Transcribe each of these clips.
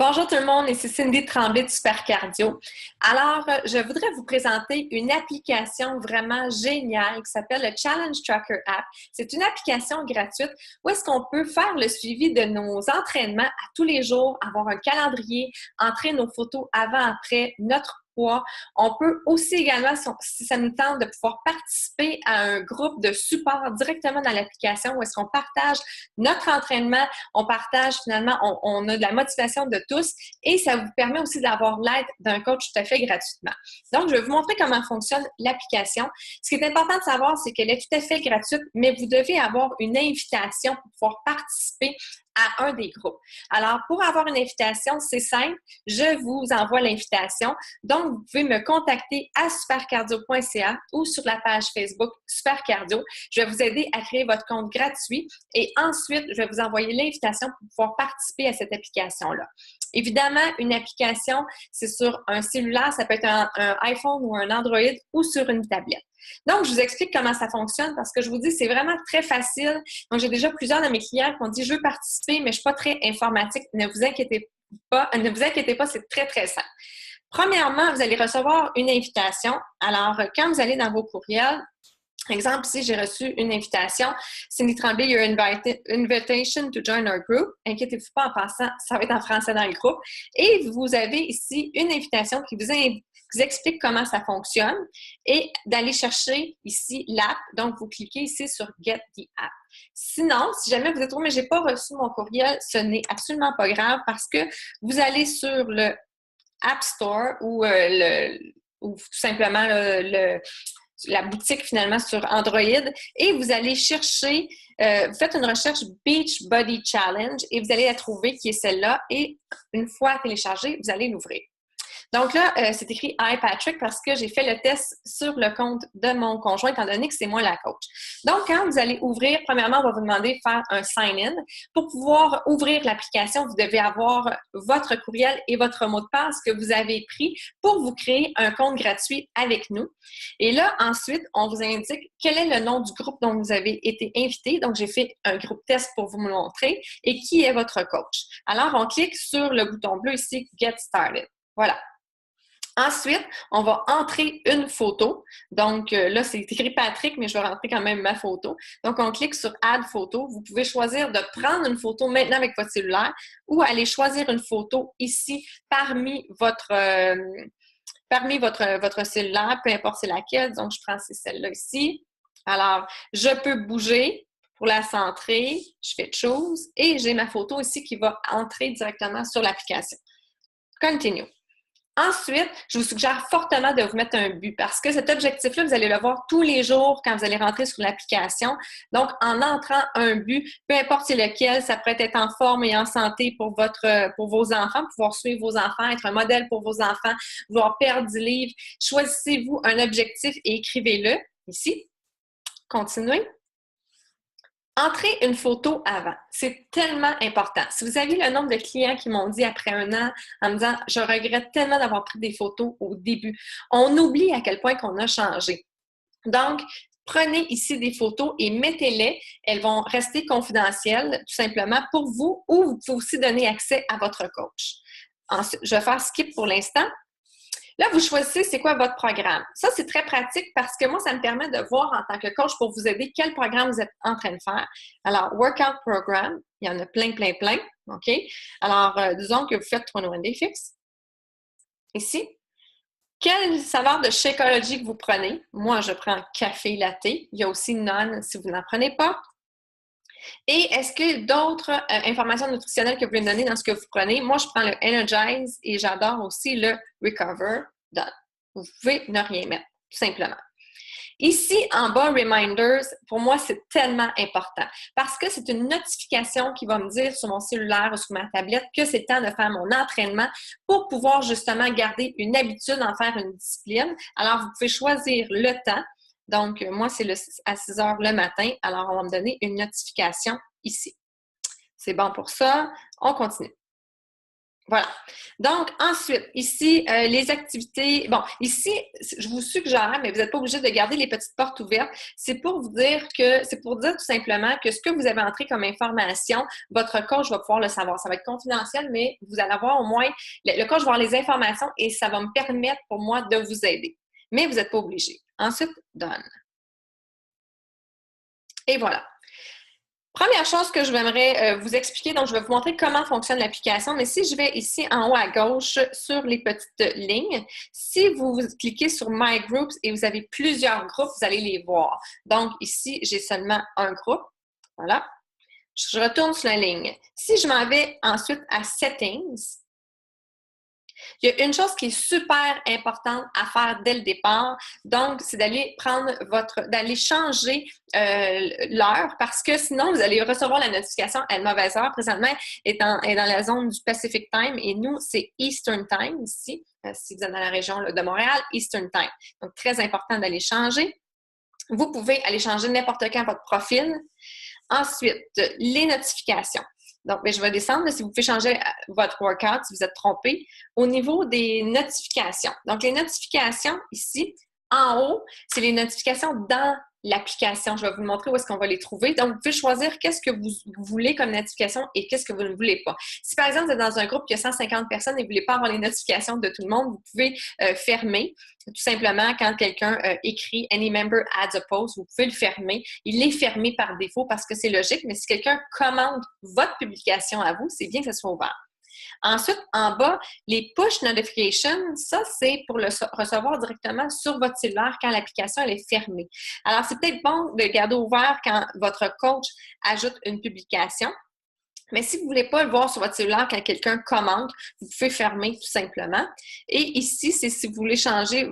Bonjour tout le monde, ici Cindy Tremblay de Super Cardio. Alors, je voudrais vous présenter une application vraiment géniale qui s'appelle le Challenge Tracker App. C'est une application gratuite où est-ce qu'on peut faire le suivi de nos entraînements à tous les jours, avoir un calendrier, entrer nos photos avant-après, notre poids. On peut aussi également, si ça nous tente, de pouvoir participer à un groupe de support directement dans l'application où est-ce qu'on partage notre entraînement, on partage finalement, on a de la motivation de tous et ça vous permet aussi d'avoir l'aide d'un coach tout à fait gratuitement. Donc, je vais vous montrer comment fonctionne l'application. Ce qui est important de savoir, c'est qu'elle est tout à fait gratuite, mais vous devez avoir une invitation pour pouvoir participer à un des groupes. Alors, pour avoir une invitation, c'est simple, je vous envoie l'invitation. Donc, vous pouvez me contacter à supercardio.ca ou sur la page Facebook Supercardio. Je vais vous aider à créer votre compte gratuit et ensuite, je vais vous envoyer l'invitation pour pouvoir participer à cette application-là. Évidemment, une application, c'est sur un cellulaire, ça peut être un iPhone ou un Android ou sur une tablette. Donc, je vous explique comment ça fonctionne parce que je vous dis, c'est vraiment très facile. Donc, j'ai déjà plusieurs de mes clients qui ont dit, je veux participer, mais je ne suis pas très informatique. Ne vous inquiétez pas, c'est très, très simple. Premièrement, vous allez recevoir une invitation. Alors, quand vous allez dans vos courriels, exemple, ici, j'ai reçu une invitation. Cindy Tremblay, your invitation to join our group. Inquiétez-vous pas en passant, ça va être en français dans le groupe. Et vous avez ici une invitation qui vous explique comment ça fonctionne et d'aller chercher ici l'app. Donc, vous cliquez ici sur Get the App. Sinon, si jamais vous êtes mais j'ai pas reçu mon courriel, ce n'est absolument pas grave parce que vous allez sur le App Store ou tout simplement la boutique finalement sur Android et vous allez chercher, vous faites une recherche Beach Body Challenge et vous allez la trouver qui est celle-là et une fois téléchargée, vous allez l'ouvrir. Donc là, c'est écrit « Hi Patrick » parce que j'ai fait le test sur le compte de mon conjoint, étant donné que c'est moi la coach. Donc, quand vous allez ouvrir, premièrement, on va vous demander de faire un sign-in. Pour pouvoir ouvrir l'application, vous devez avoir votre courriel et votre mot de passe que vous avez pris pour vous créer un compte gratuit avec nous. Et là, ensuite, on vous indique quel est le nom du groupe dont vous avez été invité. Donc, j'ai fait un groupe test pour vous montrer et qui est votre coach. Alors, on clique sur le bouton bleu ici « Get Started ». Voilà. Ensuite, on va entrer une photo. Donc, là, c'est écrit Patrick, mais je vais rentrer quand même ma photo. Donc, on clique sur Add photo. Vous pouvez choisir de prendre une photo maintenant avec votre cellulaire ou aller choisir une photo ici parmi votre cellulaire, peu importe c'est laquelle. Donc, je prends celle-là ici. Alors, je peux bouger pour la centrer. Je fais Choose et j'ai ma photo ici qui va entrer directement sur l'application. Continue. Ensuite, je vous suggère fortement de vous mettre un but parce que cet objectif-là, vous allez le voir tous les jours quand vous allez rentrer sur l'application. Donc, en entrant un but, peu importe c'est lequel, ça pourrait être en forme et en santé pour vos enfants, pouvoir suivre vos enfants, être un modèle pour vos enfants, vouloir perdre du livre. Choisissez-vous un objectif et écrivez-le ici. Continuez. Entrez une photo avant. C'est tellement important. Si vous avez le nombre de clients qui m'ont dit après un an en me disant « Je regrette tellement d'avoir pris des photos au début », on oublie à quel point qu'on a changé. Donc, prenez ici des photos et mettez-les. Elles vont rester confidentielles, tout simplement, pour vous ou vous pouvez aussi donner accès à votre coach. Ensuite, je vais faire skip pour l'instant. Là, vous choisissez c'est quoi votre programme. Ça, c'est très pratique parce que moi, ça me permet de voir en tant que coach pour vous aider quel programme vous êtes en train de faire. Alors, Workout Program, il y en a plein. OK? Alors, disons que vous faites 21 Day Fix. Ici. Quelle saveur de Shakeology que vous prenez? Moi, je prends café latte. Il y a aussi non si vous n'en prenez pas. Et est-ce qu'il y a d'autres informations nutritionnelles que vous voulez me donner dans ce que vous prenez? Moi, je prends le Energize et j'adore aussi le Recover Done. Vous pouvez ne rien mettre, tout simplement. Ici, en bas, Reminders, pour moi, c'est tellement important parce que c'est une notification qui va me dire sur mon cellulaire ou sur ma tablette que c'est temps de faire mon entraînement pour pouvoir justement garder une habitude, en faire une discipline. Alors, vous pouvez choisir le temps. Donc, moi, c'est à 6 heures le matin. Alors, on va me donner une notification ici. C'est bon pour ça. On continue. Voilà. Donc, ensuite, ici, les activités. Bon, ici, je vous suggère, mais vous n'êtes pas obligé de garder les petites portes ouvertes. C'est pour vous dire c'est pour dire tout simplement que ce que vous avez entré comme information, votre coach va pouvoir le savoir. Ça va être confidentiel, mais vous allez avoir au moins, le coach va avoir les informations et ça va me permettre pour moi de vous aider. Mais vous n'êtes pas obligé. Ensuite, done. Et voilà. Première chose que je voudrais vous expliquer, donc je vais vous montrer comment fonctionne l'application, mais si je vais ici en haut à gauche sur les petites lignes, si vous cliquez sur My Groups et vous avez plusieurs groupes, vous allez les voir. Donc ici, j'ai seulement un groupe. Voilà. Je retourne sur la ligne. Si je m'en vais ensuite à Settings, il y a une chose qui est super importante à faire dès le départ, donc c'est d'aller d'aller changer l'heure parce que sinon vous allez recevoir la notification à une mauvaise heure. Présentement, est dans la zone du Pacific Time et nous, c'est Eastern Time ici, si vous êtes dans la région de Montréal, Eastern Time. Donc, très important d'aller changer. Vous pouvez aller changer n'importe quand votre profil. Ensuite, les notifications. Donc, je vais descendre si vous pouvez changer votre workout si vous êtes trompé. Au niveau des notifications. Donc, les notifications ici, en haut, c'est les notifications dans l'application. Je vais vous montrer où est-ce qu'on va les trouver. Donc, vous pouvez choisir qu'est-ce que vous voulez comme notification et qu'est-ce que vous ne voulez pas. Si, par exemple, vous êtes dans un groupe qui a 150 personnes et vous ne voulez pas avoir les notifications de tout le monde, vous pouvez fermer. Tout simplement, quand quelqu'un écrit « Any member adds a post », vous pouvez le fermer. Il est fermé par défaut parce que c'est logique, mais si quelqu'un commente votre publication à vous, c'est bien que ça soit ouvert. Ensuite, en bas, les push notifications, ça, c'est pour le recevoir directement sur votre cellulaire quand l'application elle est fermée. Alors, c'est peut-être bon de garder ouvert quand votre coach ajoute une publication. Mais si vous ne voulez pas le voir sur votre cellulaire quand quelqu'un commente, vous pouvez fermer tout simplement. Et ici, c'est si vous voulez changer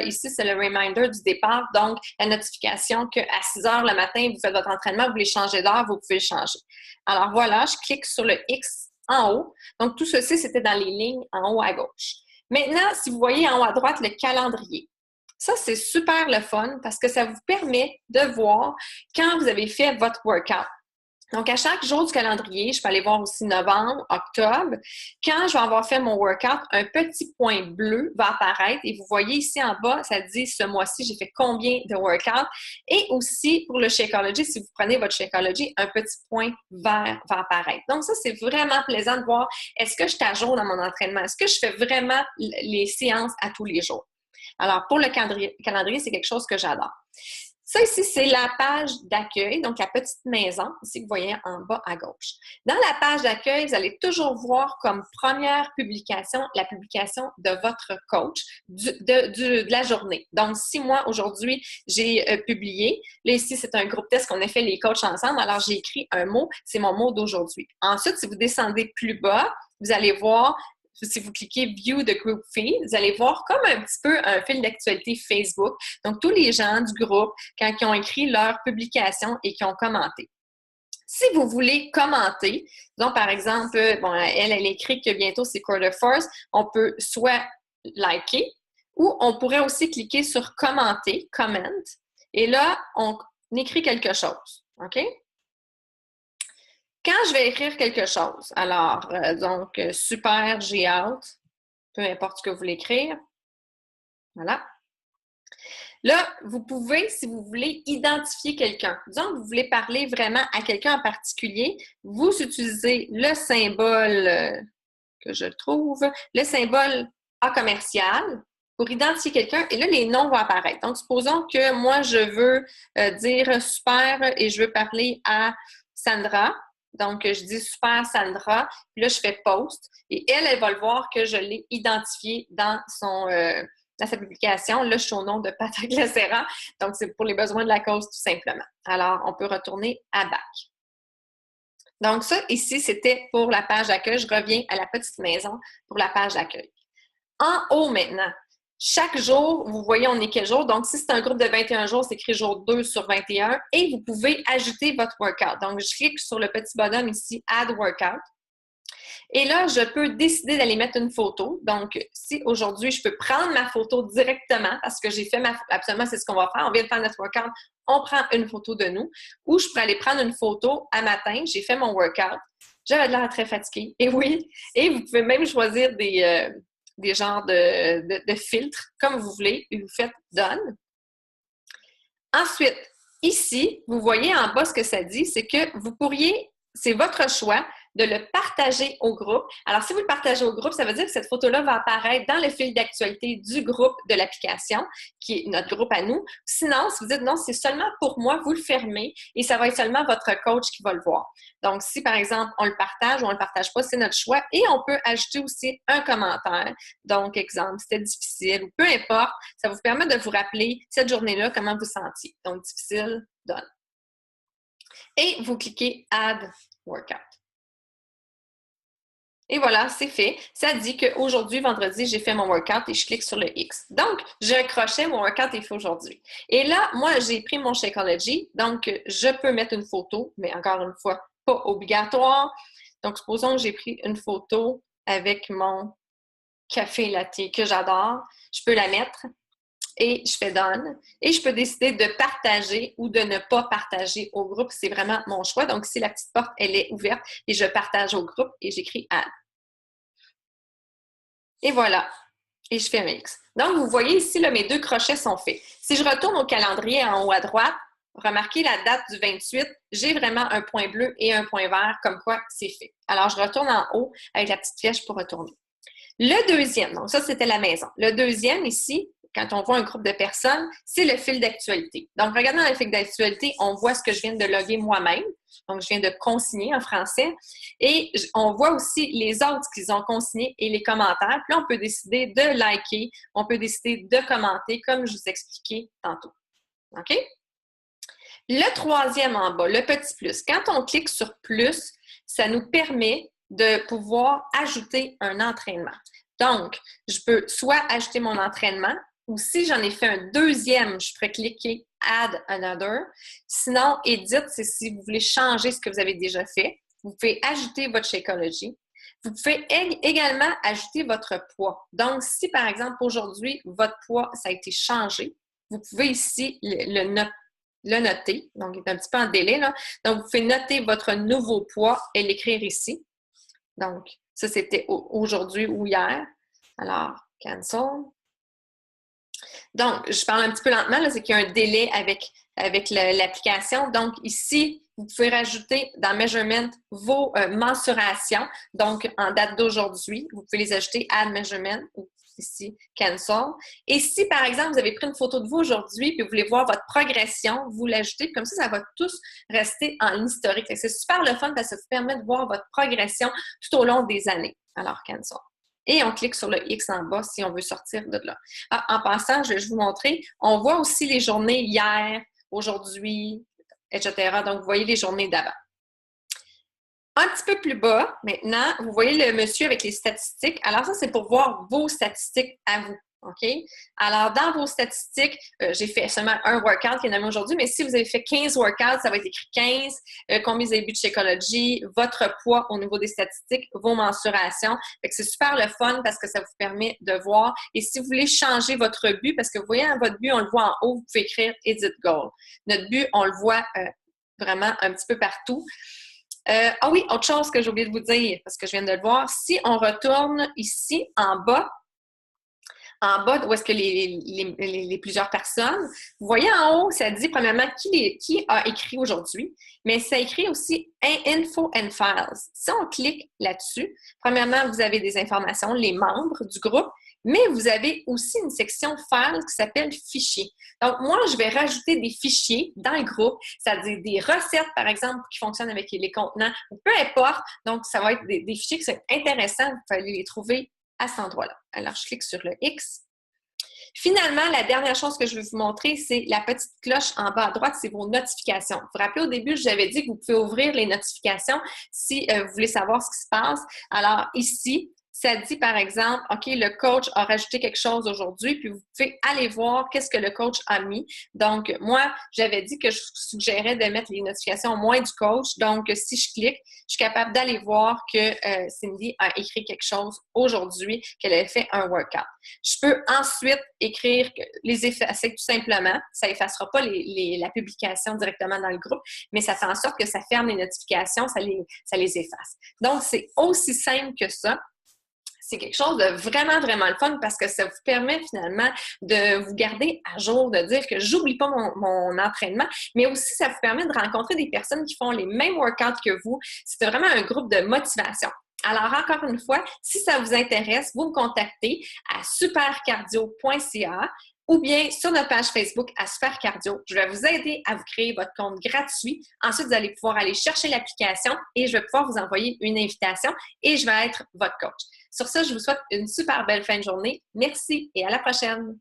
ici, c'est le reminder du départ. Donc, la notification qu'à 6 heures le matin, vous faites votre entraînement, vous voulez changer d'heure, vous pouvez le changer. Alors voilà, je clique sur le X en haut. Donc, tout ceci, c'était dans les lignes en haut à gauche. Maintenant, si vous voyez en haut à droite le calendrier, ça, c'est super le fun parce que ça vous permet de voir quand vous avez fait votre workout. Donc, à chaque jour du calendrier, je peux aller voir aussi novembre, octobre. Quand je vais avoir fait mon workout, un petit point bleu va apparaître et vous voyez ici en bas, ça dit ce mois-ci, j'ai fait combien de workouts. Et aussi, pour le Shakeology, si vous prenez votre Shakeology, un petit point vert va apparaître. Donc, ça, c'est vraiment plaisant de voir est-ce que je suis à jour dans mon entraînement? Est-ce que je fais vraiment les séances à tous les jours? Alors, pour le calendrier, c'est quelque chose que j'adore. Ça ici, c'est la page d'accueil, donc la petite maison, ici que vous voyez en bas à gauche. Dans la page d'accueil, vous allez toujours voir comme première publication la publication de votre coach de la journée. Donc, si moi, aujourd'hui, j'ai publié, là ici, c'est un groupe test qu'on a fait les coachs ensemble, alors j'ai écrit un mot, c'est mon mot d'aujourd'hui. Ensuite, si vous descendez plus bas, vous allez voir si vous cliquez View the Group Feed, vous allez voir comme un petit peu un fil d'actualité Facebook. Donc, tous les gens du groupe, quand ils ont écrit leur publication et qui ont commenté. Si vous voulez commenter, donc par exemple, bon, elle écrit que bientôt c'est Quarter Force, on peut soit liker ou on pourrait aussi cliquer sur commenter, comment, et là, on écrit quelque chose. OK? Quand je vais écrire quelque chose, alors, super, j'ai hâte, peu importe ce que vous voulez écrire. Voilà. Là, vous pouvez, si vous voulez, identifier quelqu'un. Disons que vous voulez parler vraiment à quelqu'un en particulier, vous utilisez le symbole que je trouve, le symbole A commercial pour identifier quelqu'un et là, les noms vont apparaître. Donc, supposons que moi, je veux dire super et je veux parler à Sandra. Donc, je dis super Sandra, puis là, je fais post et elle va le voir que je l'ai identifié dans sa publication. Là, je suis au nom de Patrick Lacera. Donc, c'est pour les besoins de la cause, tout simplement. Alors, on peut retourner à back. Donc, ça, ici, c'était pour la page d'accueil. Je reviens à la petite maison pour la page d'accueil. En haut, maintenant, chaque jour, vous voyez, on est quel jour. Donc, si c'est un groupe de 21 jours, c'est écrit jour 2 sur 21 et vous pouvez ajouter votre workout. Donc, je clique sur le petit bonhomme ici, Add Workout. Et là, je peux décider d'aller mettre une photo. Donc, si aujourd'hui, je peux prendre ma photo directement parce que j'ai fait absolument, c'est ce qu'on va faire. On vient de faire notre workout, on prend une photo de nous. Ou je peux aller prendre une photo à matin, j'ai fait mon workout. j'avais l'air très fatiguée. Et oui, et vous pouvez même choisir des genres de filtres, comme vous voulez, et vous faites « Done ». Ensuite, ici, vous voyez en bas ce que ça dit, c'est que vous pourriez, c'est votre choix, de le partager au groupe. Alors, si vous le partagez au groupe, ça veut dire que cette photo-là va apparaître dans le fil d'actualité du groupe de l'application, qui est notre groupe à nous. Sinon, si vous dites non, c'est seulement pour moi, vous le fermez et ça va être seulement votre coach qui va le voir. Donc, si par exemple, on le partage ou on ne le partage pas, c'est notre choix et on peut ajouter aussi un commentaire. Donc, exemple, c'était difficile ou peu importe, ça vous permet de vous rappeler cette journée-là, comment vous sentiez. Donc, difficile, done. Et vous cliquez Add Workout. Et voilà, c'est fait. Ça dit qu'aujourd'hui, vendredi, j'ai fait mon workout et je clique sur le X. Donc, j'ai un crochet, mon workout est fait aujourd'hui. Et là, moi, j'ai pris mon Shakeology, donc je peux mettre une photo, mais encore une fois, pas obligatoire. Donc, supposons que j'ai pris une photo avec mon café latte que j'adore. Je peux la mettre et je fais Done. Et je peux décider de partager ou de ne pas partager au groupe. C'est vraiment mon choix. Donc, si la petite porte, elle est ouverte et je partage au groupe et j'écris Add. Et voilà. Et je fais un X. Donc, vous voyez ici, là, mes deux crochets sont faits. Si je retourne au calendrier en haut à droite, remarquez la date du 28, j'ai vraiment un point bleu et un point vert, comme quoi c'est fait. Alors, je retourne en haut avec la petite flèche pour retourner. Le deuxième, donc ça, c'était la maison. Le deuxième, ici, quand on voit un groupe de personnes, c'est le fil d'actualité. Donc, regardez dans le fil d'actualité, on voit ce que je viens de loguer moi-même. Donc, je viens de consigner en français. Et on voit aussi les autres qu'ils ont consignés et les commentaires. Puis là, on peut décider de liker, on peut décider de commenter, comme je vous expliquais tantôt. OK? Le troisième en bas, le petit plus. Quand on clique sur plus, ça nous permet de pouvoir ajouter un entraînement. Donc, je peux soit ajouter mon entraînement ou si j'en ai fait un deuxième, je pourrais cliquer Add Another. Sinon, Edit, c'est si vous voulez changer ce que vous avez déjà fait. Vous pouvez ajouter votre Shakeology. Vous pouvez également ajouter votre poids. Donc, si par exemple, aujourd'hui, votre poids, ça a été changé, vous pouvez ici le noter. Donc, il est un petit peu en délai, là. Donc, vous pouvez noter votre nouveau poids et l'écrire ici. Donc, ça, c'était aujourd'hui ou hier. Alors, cancel. Donc, je parle un petit peu lentement, là, c'est qu'il y a un délai avec l'application. Donc, ici, vous pouvez rajouter dans Measurement vos mensurations. Donc, en date d'aujourd'hui, vous pouvez les ajouter Add Measurement ou ici, Cancel. Et si, par exemple, vous avez pris une photo de vous aujourd'hui puis vous voulez voir votre progression, vous l'ajoutez. Comme ça va tous rester en historique. C'est super le fun parce que ça vous permet de voir votre progression tout au long des années. Alors, Cancel. Et on clique sur le X en bas si on veut sortir de là. Ah, en passant, je vais vous montrer, on voit aussi les journées hier, aujourd'hui, etc. Donc, vous voyez les journées d'avant. Un petit peu plus bas, maintenant, vous voyez le monsieur avec les statistiques. Alors, ça, c'est pour voir vos statistiques à vous. OK? Alors, dans vos statistiques, j'ai fait seulement un workout qui est nommé aujourd'hui, mais si vous avez fait 15 workouts, ça va être écrit 15, combien vous avez bu de Shakeology, votre poids au niveau des statistiques, vos mensurations. Fait que c'est super le fun parce que ça vous permet de voir. Et si vous voulez changer votre but, parce que vous voyez, votre but, on le voit en haut, vous pouvez écrire Edit Goal. Notre but, on le voit vraiment un petit peu partout. Ah oui, autre chose que j'ai oublié de vous dire, parce que je viens de le voir, si on retourne ici, en bas, où est-ce que les plusieurs personnes, vous voyez en haut, ça dit premièrement qui a écrit aujourd'hui, mais ça écrit aussi Info and Files. Si on clique là-dessus, premièrement, vous avez des informations, les membres du groupe, mais vous avez aussi une section Files qui s'appelle Fichiers. Donc, moi, je vais rajouter des fichiers dans le groupe, c'est-à-dire des recettes, par exemple, qui fonctionnent avec les contenants, ou peu importe. Donc, ça va être des fichiers qui sont intéressants. Vous pouvez aller les trouver à cet endroit-là. Alors, je clique sur le X. Finalement, la dernière chose que je vais vous montrer, c'est la petite cloche en bas à droite, c'est vos notifications. Vous vous rappelez, au début, j'avais dit que vous pouvez ouvrir les notifications si vous voulez savoir ce qui se passe. Alors, ici, Ça dit, par exemple, OK, le coach a rajouté quelque chose aujourd'hui, puis vous pouvez aller voir qu'est-ce que le coach a mis. Donc, moi, j'avais dit que je suggérais de mettre les notifications moins du coach. Donc, si je clique, je suis capable d'aller voir que Cindy a écrit quelque chose aujourd'hui, qu'elle a fait un workout. Je peux ensuite écrire, les effacer tout simplement. Ça effacera pas la publication directement dans le groupe, mais ça fait en sorte que ça ferme les notifications, ça les efface. Donc, c'est aussi simple que ça. C'est quelque chose de vraiment, vraiment le fun parce que ça vous permet finalement de vous garder à jour, de dire que j'oublie pas mon entraînement, mais aussi ça vous permet de rencontrer des personnes qui font les mêmes workouts que vous. C'est vraiment un groupe de motivation. Alors, encore une fois, si ça vous intéresse, vous me contactez à supercardio.ca ou bien sur notre page Facebook à Super Cardio. Je vais vous aider à vous créer votre compte gratuit. Ensuite, vous allez pouvoir aller chercher l'application et je vais pouvoir vous envoyer une invitation et je vais être votre coach. Sur ça, je vous souhaite une super belle fin de journée. Merci et à la prochaine!